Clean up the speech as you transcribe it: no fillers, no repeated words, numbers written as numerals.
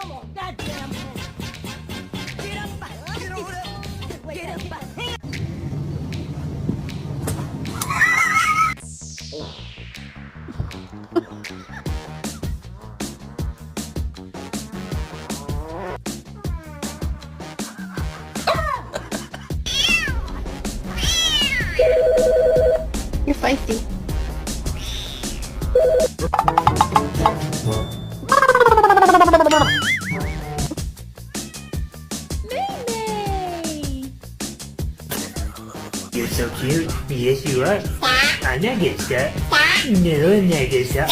Come on, goddamn home. Get up, get on up, get up. You're feisty. You're so cute. Yes, you are. I'm not good, sir. No, I'm not good, sir.